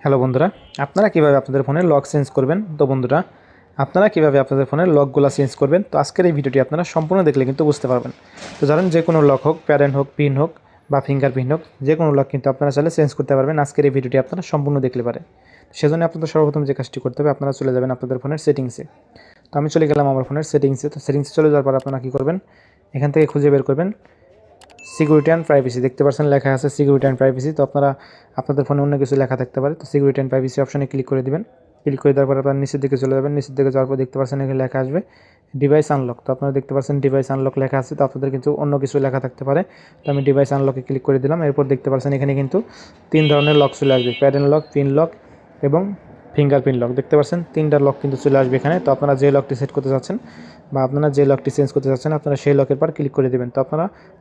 Hello বন্ধুরা, আপনারা কিভাবে আপনাদের ফোনের লক চেঞ্জ করবেন। তো বন্ধুরা, আপনারা কিভাবে আপনাদের ফোনের লকগুলো চেঞ্জ করবেন, তো আজকের এই ভিডিওটি আপনারা সম্পূর্ণ দেখলে কিন্তু বুঝতে পারবেন। তো ধরেন যে কোনো লক হোক, প্যারেন্ট হোক, পিন হোক বা ফিঙ্গারপ্রিন্ট হোক, যে কোনো লক কিন্তু আপনারা চাইলে চেঞ্জ করতে পারবেন। আজকের এই ভিডিওটি আপনারা সম্পূর্ণ দেখলে পারে। সেজন্য আপনাদের সর্বপ্রথম যে কাজটি করতে হবে, আপনারা চলে যাবেন আপনাদের ফোনের সেটিংসে। তো আমি চলে গেলাম আমার ফোনের সেটিংসে। তো সেটিংসে চলে যাওয়ার পর আপনারা কী করবেন, এখান থেকে খুঁজে বের করবেন সিকিউরিটি অ্যান্ড প্রাইভেসি। দেখতে পাচ্ছেন লেখা আছে সিকিউরিটি অ্যান্ড প্রাইভেসি। তো আপনারা আপনাদের ফোনে অন্য কিছু লেখা থাকতে পারে। তো সিকিউরিটি অ্যান্ড প্রাইভেসি অপশনে ক্লিক করে দিবেন। ক্লিক করে দেওয়ার পর আপনারা নিচের দিকে চলে যাবেন। নিচের দিকে যাওয়ার পর দেখতে পাচ্ছেন এখানে লেখা আসবে ডিভাইস আনলক। তো আপনারা দেখতে পাচ্ছেন ডিভাইস আনলক লেখা আছে। তো আপনাদের কিন্তু অন্য কিছু লেখা থাকতে পারে। তো আমি ডিভাইস আনলকে ক্লিক করে দিলাম। এরপর দেখতে পাচ্ছেন এখানে কিন্তু 3 ধরনের লক চলে আসবে, প্যারেন্ট লক, পিন লক এবং ফিঙ্গারপ্রিন্ট লক। দেখতে পাচ্ছেন 3টা লক কিন্তু চলে আসবে এখানে। তো আপনারা যে লকটি সেট করতে চাচ্ছেন বা আপনারা যে লকটি চেঞ্জ করতে চাচ্ছেন, আপনারা সেই লকের পর ক্লিক করে দেবেন। তো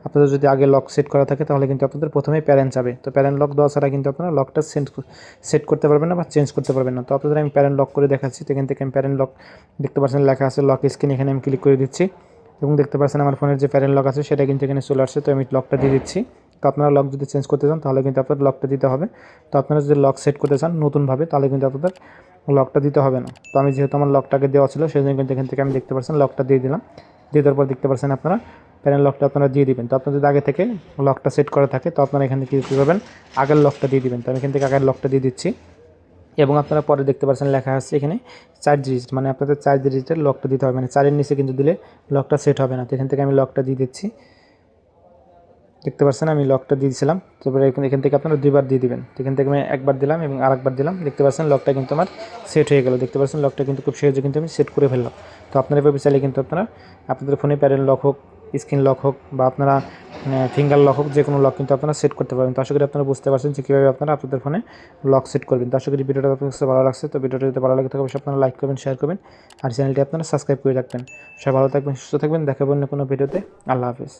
আপনাদের যদি আগে লক সেট করা থাকে তাহলে কিন্তু আপনাদের প্রথমেই প্যারেন্ট যাবে। তো প্যারেন্ট লক দেওয়া ছাড়া কিন্তু আপনারা লকটা সেট করতে পারবেন না বা চেঞ্জ করতে পারবেন না। তো আপনাদের আমি প্যারেন্ট লক করে দেখাচ্ছি। তো এখান থেকে আমি প্যারেন্ট লক দেখতে পাচ্ছেন লেখা আছে লক স্ক্রিন, এখানে আমি ক্লিক করে দিচ্ছি এবং দেখতে পাচ্ছেন আমার ফোনের যে প্যারেন্ট লক আছে সেটা কিন্তু এখানে চলে আসছে। তো আমি লকটা দিয়ে দিচ্ছি। তো আপনারা লক যদি চেঞ্জ করতে চান তাহলে কিন্তু আপনাদের লকটা দিতে হবে। তো আপনারা যদি লক সেট করতে চান নতুনভাবে তাহলে কিন্তু আপনাদের লকটা দিতে হবে না। তো আমি যেহেতু আমার লকটাকে দেওয়া ছিল সেই জন্য কিন্তু এখান থেকে আমি দেখতে পাচ্ছেন লকটা দিয়ে দিলাম। দিয়ে দেওয়ার পর দেখতে পাচ্ছেন আপনারা প্যানেল লকটা আপনারা দিয়ে দিবেন। তো আপনার যদি আগে থেকে লকটা সেট করা থাকে তো আপনারা এখানে কী করবেন, আগের লকটা দিয়ে দিবেন। তো আমি এখান থেকে আগের লকটা দিয়ে দিচ্ছি এবং আপনারা পরে দেখতে পাচ্ছেন লেখা আছে এখানে 4 ডিজিট, মানে আপনাদের 4 ডিজিটের লকটা দিতে হবে, মানে 4-এর নিচে কিন্তু দিলে লকটা সেট হবে না। তো এখান থেকে আমি লকটা দিয়ে দিচ্ছি। দেখতে পাচ্ছেন আমি লকটা দিয়েছিলাম। তারপরে এখান থেকে আপনারা 2বার দিয়ে দিবেন। এখান থেকে আমি একবার দিলাম এবং আরেকবার দিলাম। দেখতে পাচ্ছেন লকটা কিন্তু আমার সেট হয়ে গেল। দেখতে পাচ্ছেন লকটা কিন্তু খুব সহজে কিন্তু আমি সেট করে ফেললাম। তো আপনারা এভাবে চাইলে কিন্তু আপনারা আপনাদের ফোনে প্যারেন্ট লক হোক, স্ক্রিন লক হোক বা আপনারা ফিঙ্গার লক হোক, যে কোনো লক কিন্তু আপনারা সেট করতে পারবেন। তো আশা করি আপনারা বুঝতে পারছেন যে কীভাবে আপনারা আপনাদের ফোনে লক সেট করবেন। তো আশা করি ভিডিওটা আপনার কাছে ভালো লাগছে। তো ভিডিওটা যদি ভালো লাগে থাকে অবশ্যই আপনারা লাইক করবেন, শেয়ার করবেন আর চ্যানেলটি আপনারা সাবস্ক্রাইব করে রাখবেন। সবাই ভালো থাকবেন, সুস্থ থাকবেন। দেখা হবে অন্য কোনো ভিডিওতে। আল্লাহ হাফেজ।